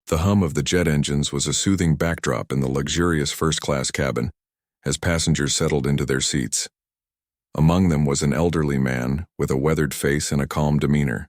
The hum of the jet engines was a soothing backdrop in the luxurious first-class cabin as passengers settled into their seats. Among them was an elderly man with a weathered face and a calm demeanor.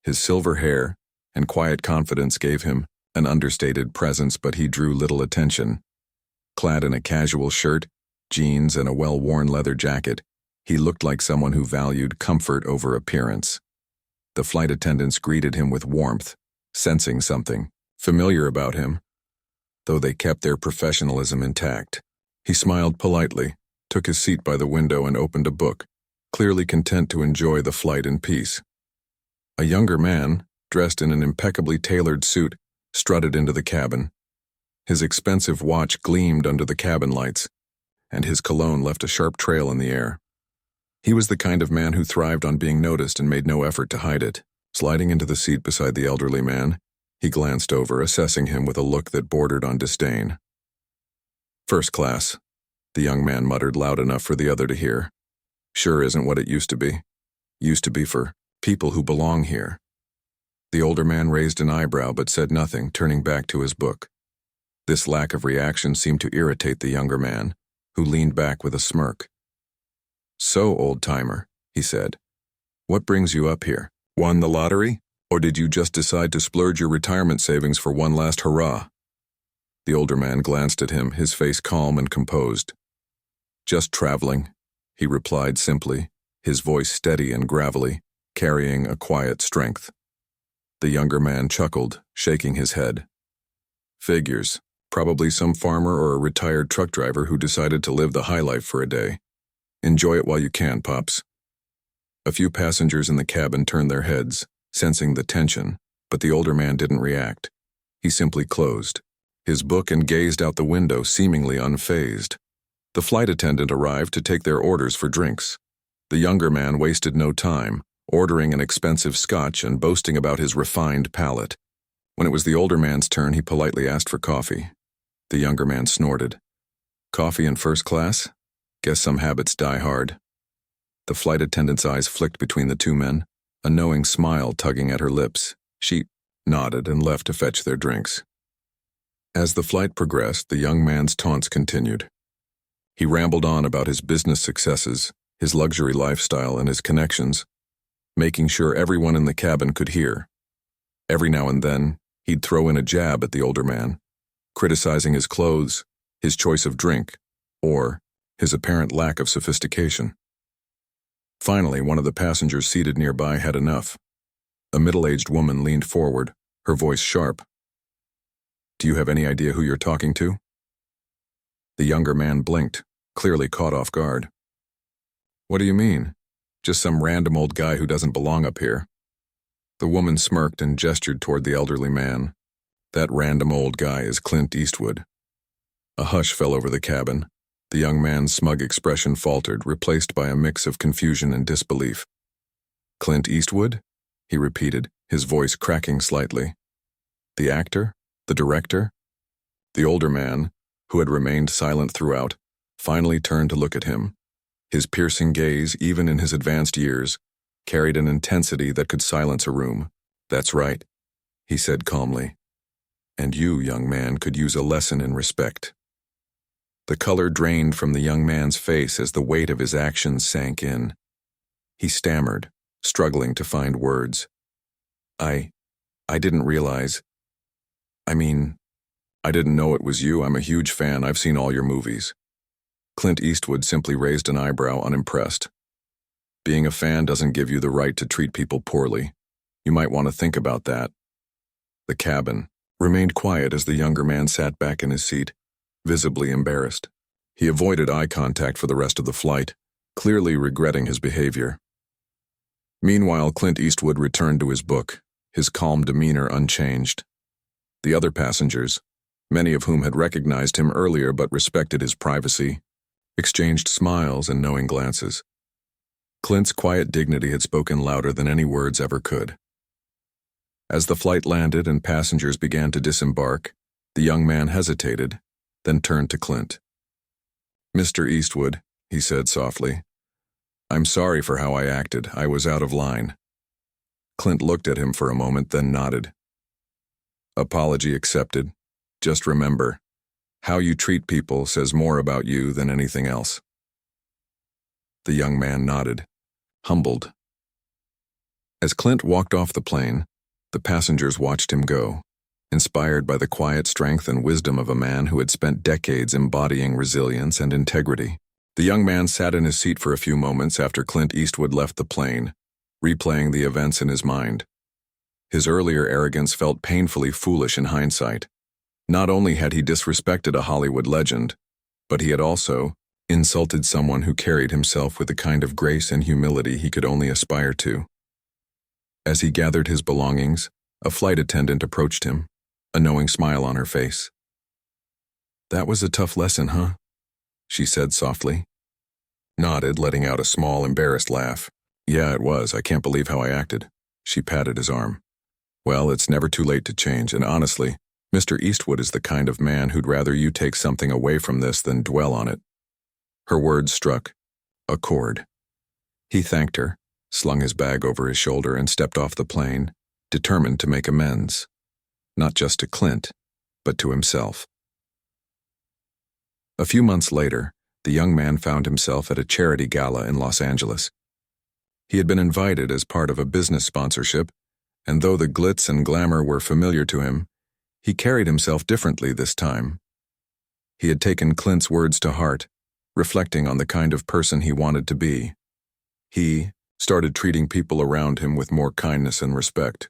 His silver hair and quiet confidence gave him an understated presence, but he drew little attention. Clad in a casual shirt, jeans, and a well-worn leather jacket, he looked like someone who valued comfort over appearance. The flight attendants greeted him with warmth, sensing something familiar about him, though they kept their professionalism intact. He smiled politely, took his seat by the window, and opened a book, clearly content to enjoy the flight in peace. A younger man, dressed in an impeccably tailored suit, strutted into the cabin. His expensive watch gleamed under the cabin lights, and his cologne left a sharp trail in the air. He was the kind of man who thrived on being noticed and made no effort to hide it. Sliding into the seat beside the elderly man, he glanced over, assessing him with a look that bordered on disdain. "First class," the young man muttered loud enough for the other to hear. "Sure isn't what it used to be. Used to be for people who belong here." The older man raised an eyebrow but said nothing, turning back to his book. This lack of reaction seemed to irritate the younger man, who leaned back with a smirk. "So, old-timer," he said, "what brings you up here? Won the lottery? Or did you just decide to splurge your retirement savings for one last hurrah?" The older man glanced at him, his face calm and composed. "Just traveling," he replied simply, his voice steady and gravelly, carrying a quiet strength. The younger man chuckled, shaking his head. "Figures. Probably some farmer or a retired truck driver who decided to live the high life for a day. Enjoy it while you can, Pops." A few passengers in the cabin turned their heads, sensing the tension, but the older man didn't react. He simply closed his book and gazed out the window, seemingly unfazed. The flight attendant arrived to take their orders for drinks. The younger man wasted no time, ordering an expensive scotch and boasting about his refined palate. When it was the older man's turn, he politely asked for coffee. The younger man snorted. "Coffee in first class? Guess some habits die hard." The flight attendant's eyes flicked between the two men, a knowing smile tugging at her lips. She nodded and left to fetch their drinks. As the flight progressed, the young man's taunts continued. He rambled on about his business successes, his luxury lifestyle, and his connections, making sure everyone in the cabin could hear. Every now and then, he'd throw in a jab at the older man, criticizing his clothes, his choice of drink, or his apparent lack of sophistication. Finally, one of the passengers seated nearby had enough. A middle-aged woman leaned forward, her voice sharp. "Do you have any idea who you're talking to?" The younger man blinked, clearly caught off guard. "What do you mean? Just some random old guy who doesn't belong up here." The woman smirked and gestured toward the elderly man. "That random old guy is Clint Eastwood." A hush fell over the cabin. The young man's smug expression faltered, replaced by a mix of confusion and disbelief. "Clint Eastwood?" he repeated, his voice cracking slightly. "The actor? The director?" The older man, who had remained silent throughout, finally turned to look at him. His piercing gaze, even in his advanced years, carried an intensity that could silence a room. "That's right," he said calmly. "And you, young man, could use a lesson in respect." The color drained from the young man's face as the weight of his actions sank in. He stammered, struggling to find words. I didn't realize. I didn't know it was you. I'm a huge fan. I've seen all your movies." Clint Eastwood simply raised an eyebrow, unimpressed. "Being a fan doesn't give you the right to treat people poorly. You might want to think about that." The cabin remained quiet as the younger man sat back in his seat, visibly embarrassed. He avoided eye contact for the rest of the flight, clearly regretting his behavior. Meanwhile, Clint Eastwood returned to his book, his calm demeanor unchanged. The other passengers, many of whom had recognized him earlier but respected his privacy, exchanged smiles and knowing glances. Clint's quiet dignity had spoken louder than any words ever could. As the flight landed and passengers began to disembark, the young man hesitated, then turned to Clint. "Mr. Eastwood," he said softly, "I'm sorry for how I acted. I was out of line." Clint looked at him for a moment, then nodded. Apology accepted. Just remember, how you treat people says more about you than anything else. The young man nodded, humbled. As Clint walked off the plane, the passengers watched him go, inspired by the quiet strength and wisdom of a man who had spent decades embodying resilience and integrity. The young man sat in his seat for a few moments after Clint Eastwood left the plane, replaying the events in his mind. His earlier arrogance felt painfully foolish in hindsight. Not only had he disrespected a Hollywood legend, but he had also insulted someone who carried himself with a kind of grace and humility he could only aspire to. As he gathered his belongings, a flight attendant approached him, a knowing smile on her face. "That was a tough lesson, huh?" she said softly. Nodded, letting out a small, embarrassed laugh. "Yeah, it was. I can't believe how I acted." She patted his arm. "Well, it's never too late to change, and honestly, Mr. Eastwood is the kind of man who'd rather you take something away from this than dwell on it." Her words struck a chord. He thanked her, slung his bag over his shoulder, and stepped off the plane, determined to make amends. Not just to Clint, but to himself. A few months later, the young man found himself at a charity gala in Los Angeles. He had been invited as part of a business sponsorship, and though the glitz and glamour were familiar to him, he carried himself differently this time. He had taken Clint's words to heart, reflecting on the kind of person he wanted to be. He started treating people around him with more kindness and respect,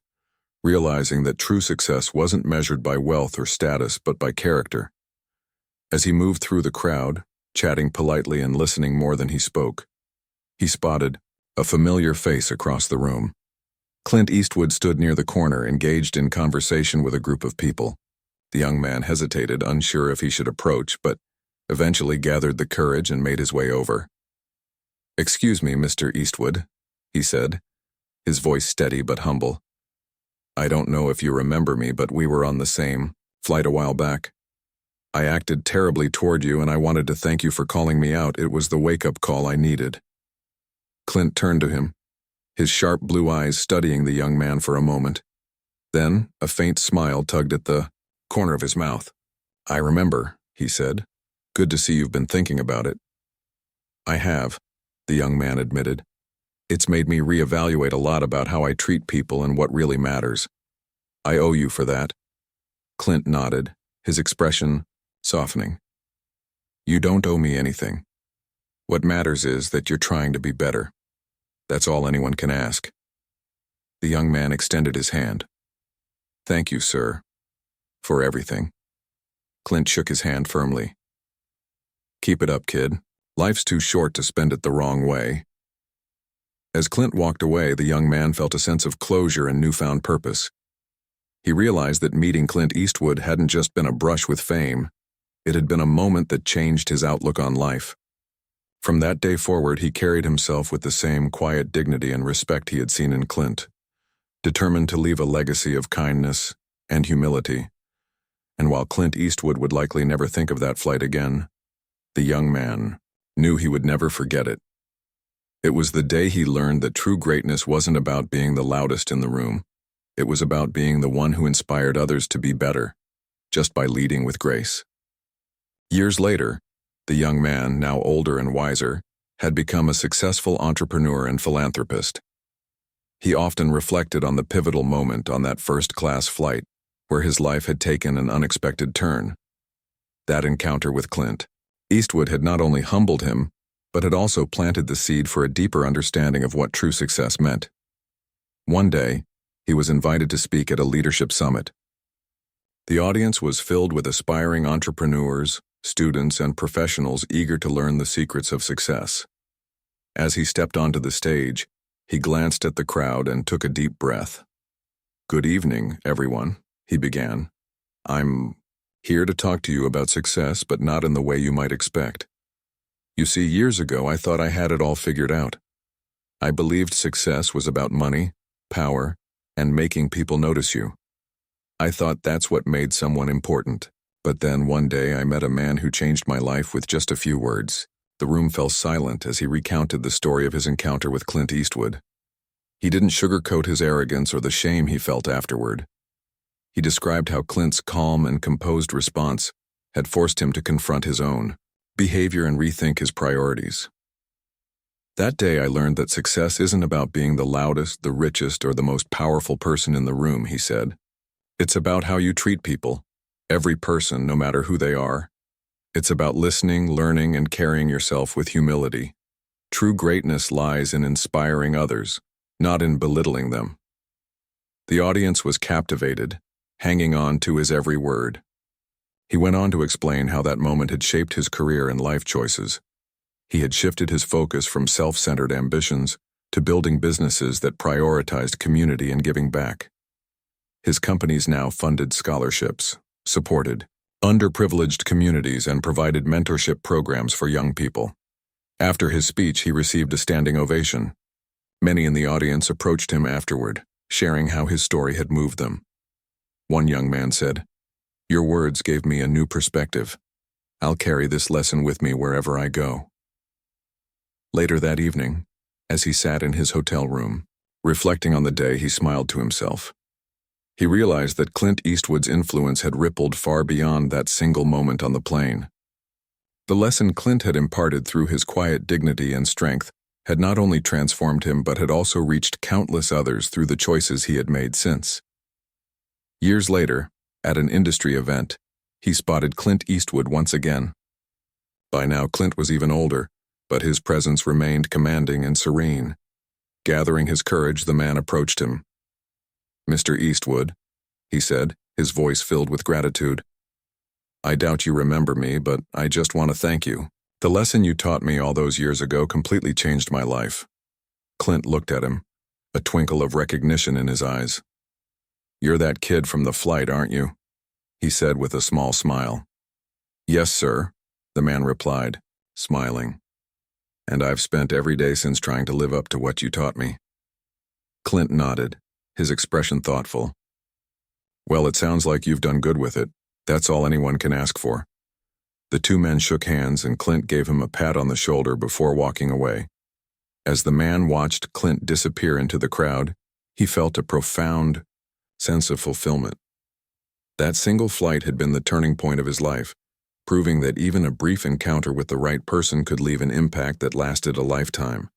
realizing that true success wasn't measured by wealth or status but by character. As he moved through the crowd, chatting politely and listening more than he spoke, he spotted a familiar face across the room. Clint Eastwood stood near the corner, engaged in conversation with a group of people. The young man hesitated, unsure if he should approach, but eventually gathered the courage and made his way over. "Excuse me, Mr. Eastwood," he said, his voice steady but humble. "I don't know if you remember me, but we were on the same flight a while back. I acted terribly toward you, and I wanted to thank you for calling me out. It was the wake-up call I needed." Clint turned to him, his sharp blue eyes studying the young man for a moment. Then, a faint smile tugged at the corner of his mouth. "I remember," he said. "Good to see you've been thinking about it." "I have," the young man admitted. "It's made me reevaluate a lot about how I treat people and what really matters. I owe you for that." Clint nodded, his expression softening. "You don't owe me anything. What matters is that you're trying to be better. That's all anyone can ask." The young man extended his hand. "Thank you, sir, for everything." Clint shook his hand firmly. "Keep it up, kid. Life's too short to spend it the wrong way." As Clint walked away, the young man felt a sense of closure and newfound purpose. He realized that meeting Clint Eastwood hadn't just been a brush with fame. It had been a moment that changed his outlook on life. From that day forward, he carried himself with the same quiet dignity and respect he had seen in Clint, determined to leave a legacy of kindness and humility. And while Clint Eastwood would likely never think of that flight again, the young man knew he would never forget it. It was the day he learned that true greatness wasn't about being the loudest in the room. It was about being the one who inspired others to be better, just by leading with grace. Years later, the young man, now older and wiser, had become a successful entrepreneur and philanthropist. He often reflected on the pivotal moment on that first-class flight, where his life had taken an unexpected turn. That encounter with Clint Eastwood had not only humbled him, but had also planted the seed for a deeper understanding of what true success meant. One day, he was invited to speak at a leadership summit. The audience was filled with aspiring entrepreneurs, students, and professionals eager to learn the secrets of success. As he stepped onto the stage, he glanced at the crowd and took a deep breath. "Good evening, everyone," he began. "I'm here to talk to you about success, but not in the way you might expect. You see, years ago, I thought I had it all figured out. I believed success was about money, power, and making people notice you. I thought that's what made someone important. But then one day I met a man who changed my life with just a few words." The room fell silent as he recounted the story of his encounter with Clint Eastwood. He didn't sugarcoat his arrogance or the shame he felt afterward. He described how Clint's calm and composed response had forced him to confront his own behavior and rethink his priorities. That day I learned that success isn't about being the loudest, the richest, or the most powerful person in the room, he said. It's about how you treat people, every person, no matter who they are. It's about listening, learning, and carrying yourself with humility. True greatness lies in inspiring others, not in belittling them. The audience was captivated, hanging on to his every word. He went on to explain how that moment had shaped his career and life choices. He had shifted his focus from self-centered ambitions to building businesses that prioritized community and giving back. His companies now funded scholarships, supported underprivileged communities, and provided mentorship programs for young people. After his speech, he received a standing ovation. Many in the audience approached him afterward, sharing how his story had moved them. One young man said, "Your words gave me a new perspective. I'll carry this lesson with me wherever I go." Later that evening, as he sat in his hotel room, reflecting on the day, he smiled to himself. He realized that Clint Eastwood's influence had rippled far beyond that single moment on the plane. The lesson Clint had imparted through his quiet dignity and strength had not only transformed him but had also reached countless others through the choices he had made since. Years later, at an industry event, he spotted Clint Eastwood once again. By now, Clint was even older, but his presence remained commanding and serene. Gathering his courage, the man approached him. "Mr. Eastwood," he said, his voice filled with gratitude. "I doubt you remember me, but I just want to thank you. The lesson you taught me all those years ago completely changed my life." Clint looked at him, a twinkle of recognition in his eyes. "You're that kid from the flight, aren't you?" he said with a small smile. "Yes, sir," the man replied, smiling. "And I've spent every day since trying to live up to what you taught me." Clint nodded, his expression thoughtful. "Well, it sounds like you've done good with it. That's all anyone can ask for." The two men shook hands and Clint gave him a pat on the shoulder before walking away. As the man watched Clint disappear into the crowd, he felt a profound sense of fulfillment. That single flight had been the turning point of his life, proving that even a brief encounter with the right person could leave an impact that lasted a lifetime.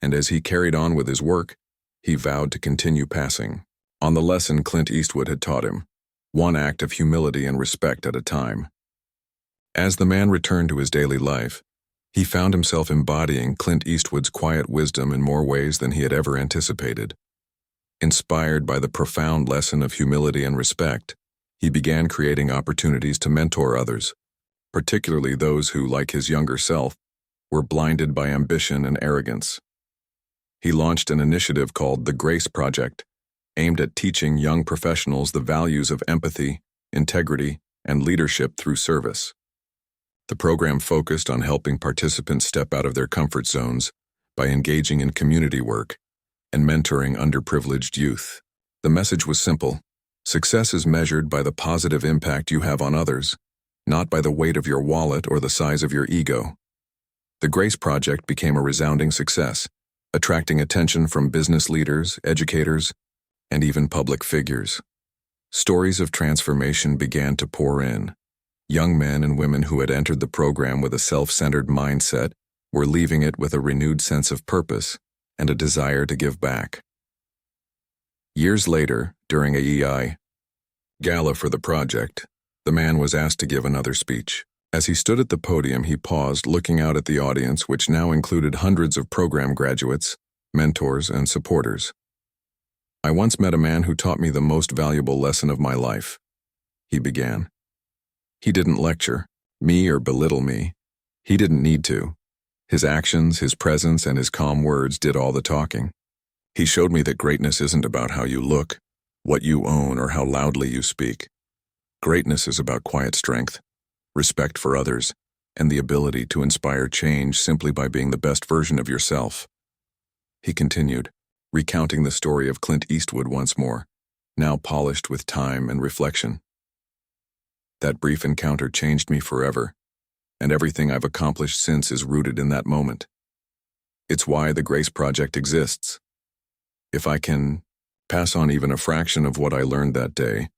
And as he carried on with his work, he vowed to continue passing on the lesson Clint Eastwood had taught him, one act of humility and respect at a time. As the man returned to his daily life, he found himself embodying Clint Eastwood's quiet wisdom in more ways than he had ever anticipated. Inspired by the profound lesson of humility and respect, he began creating opportunities to mentor others, particularly those who, like his younger self, were blinded by ambition and arrogance. He launched an initiative called the Grace Project, aimed at teaching young professionals the values of empathy, integrity, and leadership through service. The program focused on helping participants step out of their comfort zones by engaging in community work and mentoring underprivileged youth. The message was simple: success is measured by the positive impact you have on others, not by the weight of your wallet or the size of your ego. The Grace Project became a resounding success, attracting attention from business leaders, educators, and even public figures. Stories of transformation began to pour in. Young men and women who had entered the program with a self-centered mindset were leaving it with a renewed sense of purpose and a desire to give back. Years later, during a EI gala for the project, the man was asked to give another speech. As he stood at the podium, he paused, looking out at the audience, which now included hundreds of program graduates, mentors, and supporters. "I once met a man who taught me the most valuable lesson of my life," he began. "He didn't lecture me or belittle me. He didn't need to. His actions, his presence, and his calm words did all the talking. He showed me that greatness isn't about how you look, what you own, or how loudly you speak. Greatness is about quiet strength, respect for others, and the ability to inspire change simply by being the best version of yourself." He continued, recounting the story of Clint Eastwood once more, now polished with time and reflection. "That brief encounter changed me forever, and everything I've accomplished since is rooted in that moment. It's why the Grace Project exists. If I can pass on even a fraction of what I learned that day,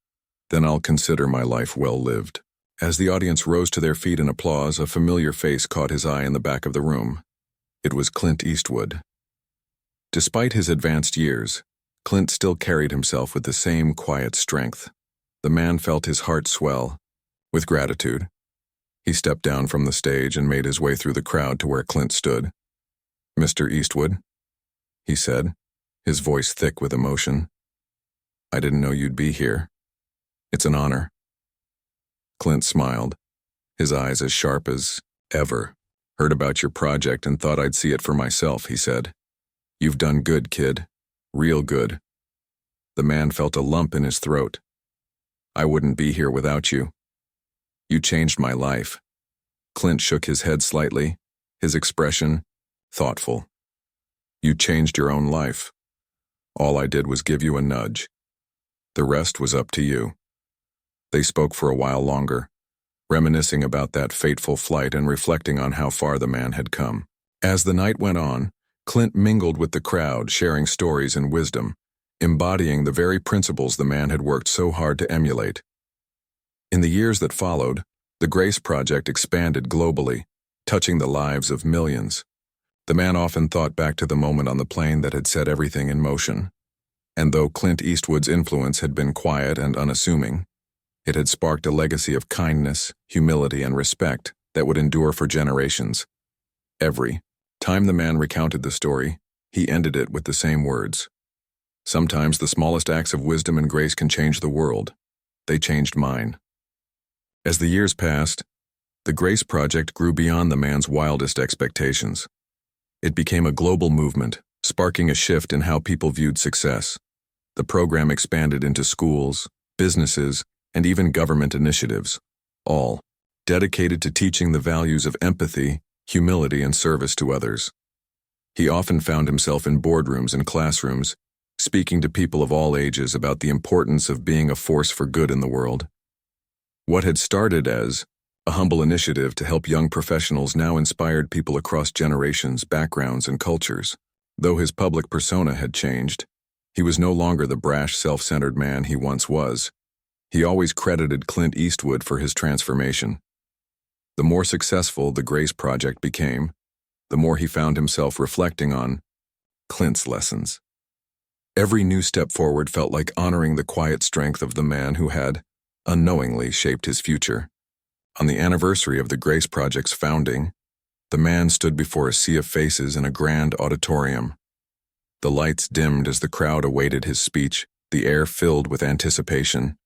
Then I'll consider my life well lived." As the audience rose to their feet in applause, a familiar face caught his eye in the back of the room. It was Clint Eastwood. Despite his advanced years, Clint still carried himself with the same quiet strength. The man felt his heart swell with gratitude. He stepped down from the stage and made his way through the crowd to where Clint stood. "Mr. Eastwood," he said, his voice thick with emotion. "I didn't know you'd be here. It's an honor." Clint smiled, his eyes as sharp as ever. "Heard about your project and thought I'd see it for myself," he said. "You've done good, kid. Real good." The man felt a lump in his throat. "I wouldn't be here without you. You changed my life." Clint shook his head slightly, his expression thoughtful. "You changed your own life. All I did was give you a nudge. The rest was up to you." They spoke for a while longer, reminiscing about that fateful flight and reflecting on how far the man had come. As the night went on, Clint mingled with the crowd, sharing stories and wisdom, embodying the very principles the man had worked so hard to emulate. In the years that followed, the Grace Project expanded globally, touching the lives of millions. The man often thought back to the moment on the plane that had set everything in motion. And though Clint Eastwood's influence had been quiet and unassuming, it had sparked a legacy of kindness, humility, and respect that would endure for generations. Every time the man recounted the story, he ended it with the same words. "Sometimes the smallest acts of wisdom and grace can change the world. They changed mine." As the years passed, the Grace Project grew beyond the man's wildest expectations. It became a global movement, sparking a shift in how people viewed success. The program expanded into schools, businesses, and even government initiatives, all dedicated to teaching the values of empathy, humility, and service to others. He often found himself in boardrooms and classrooms, speaking to people of all ages about the importance of being a force for good in the world. What had started as a humble initiative to help young professionals now inspired people across generations, backgrounds, and cultures. Though his public persona had changed, he was no longer the brash, self-centered man he once was. He always credited Clint Eastwood for his transformation. The more successful the Grace Project became, the more he found himself reflecting on Clint's lessons. Every new step forward felt like honoring the quiet strength of the man who had, unknowingly, shaped his future. On the anniversary of the Grace Project's founding, the man stood before a sea of faces in a grand auditorium. The lights dimmed as the crowd awaited his speech, the air filled with anticipation.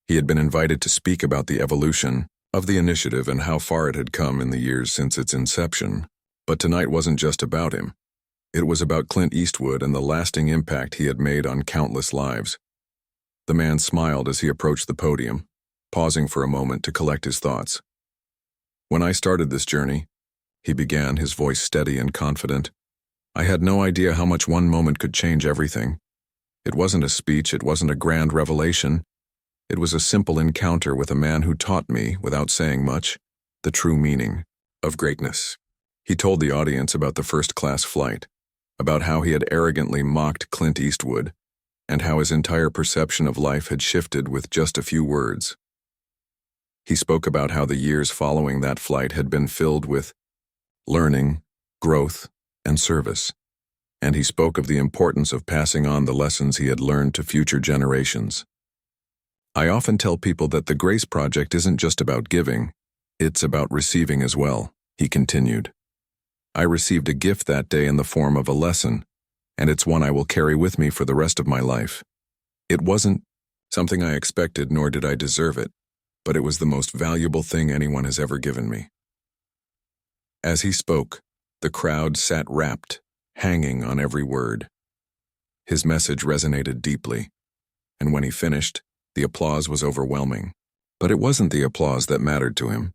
He had been invited to speak about the evolution of the initiative and how far it had come in the years since its inception. But tonight wasn't just about him. It was about Clint Eastwood and the lasting impact he had made on countless lives. The man smiled as he approached the podium, pausing for a moment to collect his thoughts. "When I started this journey," he began, his voice steady and confident, "I had no idea how much one moment could change everything. It wasn't a speech, it wasn't a grand revelation. It was a simple encounter with a man who taught me, without saying much, the true meaning of greatness." He told the audience about the first-class flight, about how he had arrogantly mocked Clint Eastwood, and how his entire perception of life had shifted with just a few words. He spoke about how the years following that flight had been filled with learning, growth, and service, and he spoke of the importance of passing on the lessons he had learned to future generations. "I often tell people that the Grace Project isn't just about giving, it's about receiving as well," he continued. "I received a gift that day in the form of a lesson, and it's one I will carry with me for the rest of my life. It wasn't something I expected, nor did I deserve it, but it was the most valuable thing anyone has ever given me." As he spoke, the crowd sat rapt, hanging on every word. His message resonated deeply, and when he finished, the applause was overwhelming. But it wasn't the applause that mattered to him.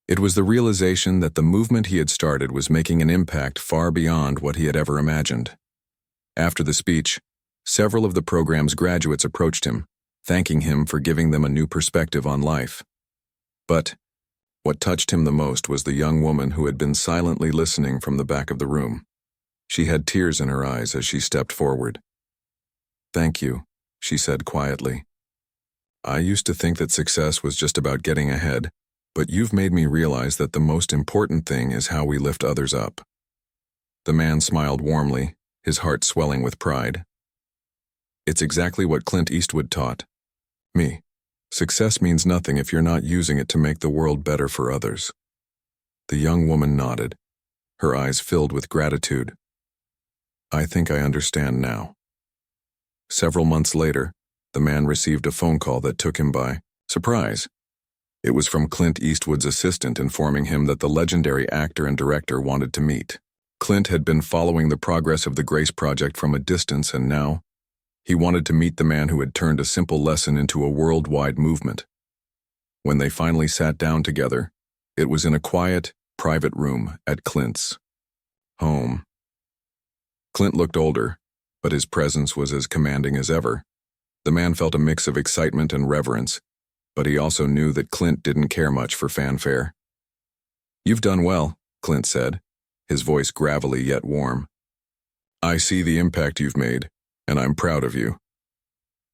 It was the realization that the movement he had started was making an impact far beyond what he had ever imagined. After the speech, several of the program's graduates approached him, thanking him for giving them a new perspective on life. But what touched him the most was the young woman who had been silently listening from the back of the room. She had tears in her eyes as she stepped forward. "Thank you," she said quietly. I used to think that success was just about getting ahead, but you've made me realize that the most important thing is how we lift others up." The man smiled warmly, his heart swelling with pride. "It's exactly what Clint Eastwood taught me. Success means nothing if you're not using it to make the world better for others." The young woman nodded, her eyes filled with gratitude. "I think I understand now." Several months later, the man received a phone call that took him by surprise. It was from Clint Eastwood's assistant informing him that the legendary actor and director wanted to meet. Clint had been following the progress of the Grace Project from a distance, and now he wanted to meet the man who had turned a simple lesson into a worldwide movement. When they finally sat down together, it was in a quiet, private room at Clint's home. Clint looked older, but his presence was as commanding as ever. The man felt a mix of excitement and reverence, but he also knew that Clint didn't care much for fanfare. "You've done well," Clint said, his voice gravelly yet warm. "I see the impact you've made, and I'm proud of you."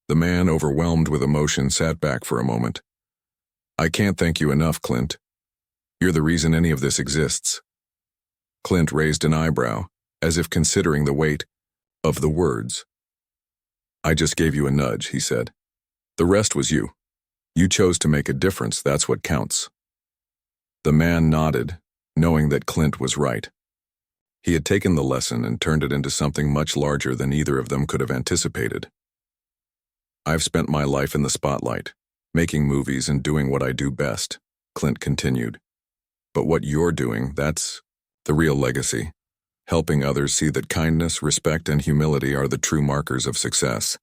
The man, overwhelmed with emotion, sat back for a moment. "I can't thank you enough, Clint. You're the reason any of this exists." Clint raised an eyebrow, as if considering the weight of the words. "I just gave you a nudge," he said. "The rest was you. You chose to make a difference, that's what counts." The man nodded, knowing that Clint was right. He had taken the lesson and turned it into something much larger than either of them could have anticipated. "I've spent my life in the spotlight, making movies and doing what I do best," Clint continued. "But what you're doing, that's the real legacy. Helping others see that kindness, respect, and humility are the true markers of success."